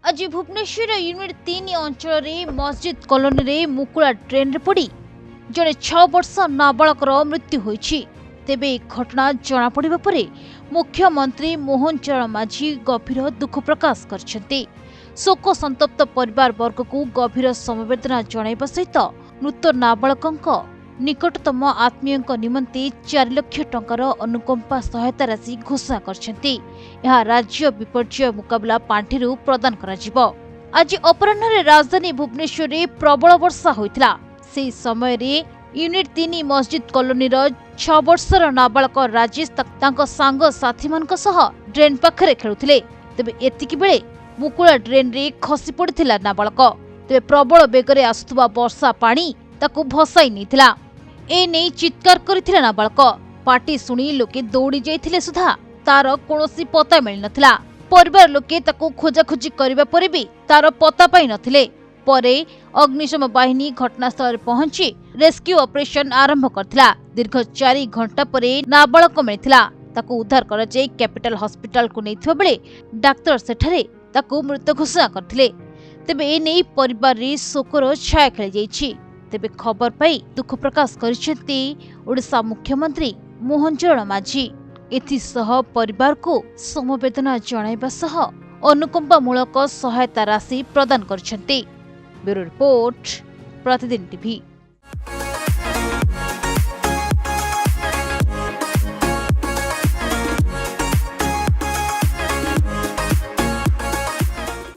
आज भुवनेश्वर यूनिट 3 अंचल मस्जिद कॉलोनी रे मुकुला ट्रेन रे पड़ी जड़े 6 वर्ष नाबालकर मृत्यु होईछि। तेबे घटना जना पड़िबा परे मुख्यमंत्री मोहन चरण माझी गभीर दुख प्रकाश करछन्ते। शोक संतप्त परिवार वर्ग को गभीर समवेदना जणाइबा सहित मृत नाबालकंक निकटतम आत्मीय निमंते 4 लाख टंकार अनुकंपा सहायता राशि घोषणा करछन्ते। यह राज्य विपर्यय मुकाबला पांठिरु प्रदान कराजिबो। आज अपराह्न राजधानी भुवनेश्वर रे प्रबल वर्षा होइतला। से समय रे यूनिट 3 मस्जिद कॉलोनी 6 वर्षर नाबालक राजेश तांको सांग साथी मानक सह ड्रेन पाखरे खेलुथिले। तेबे एतिकी बेले मुकुला ड्रेन रे खसी पड़िथिला नाबालक। तेबे प्रबल बेगरे आसुथुबा वर्षा पानी ताकू भसाई नेथिला। ए नहीं चित्कार करथिला नाबालक। पार्टी सुनी लोके दौड़ी जाइथिले सुधा तार कोनोसी पता मिल नथिला। परिवार लोके ताकू खोजाखोजी करिबा परे भी तार पता पाई नथिले। परे अग्निशम बाहिनी घटनास्थल पहुंची रेस्क्यू ऑपरेशन आरंभ करथिला। दीर्घ 4 घंटा परे नाबालक मिलिथिला। ताकू उद्धार कर जाई कैपिटल हॉस्पिटल को नेथिबा बेले डाक्टर सेठारे ताकू मृत घोषणा करथिले। तेबे ए नहीं परिवार रे शोकर छाया खेली जाइछि। तेबे खबर पाई दुख प्रकाश करिसेंती ओडिशा मुख्यमंत्री मोहन चरण माझी। एथिसह परिवार को समवेदना जणाइबा सह अनुकंपामूलक सहायता राशि प्रदान करिसेंती। ब्यूरो रिपोर्ट प्रतिदिन टीवी।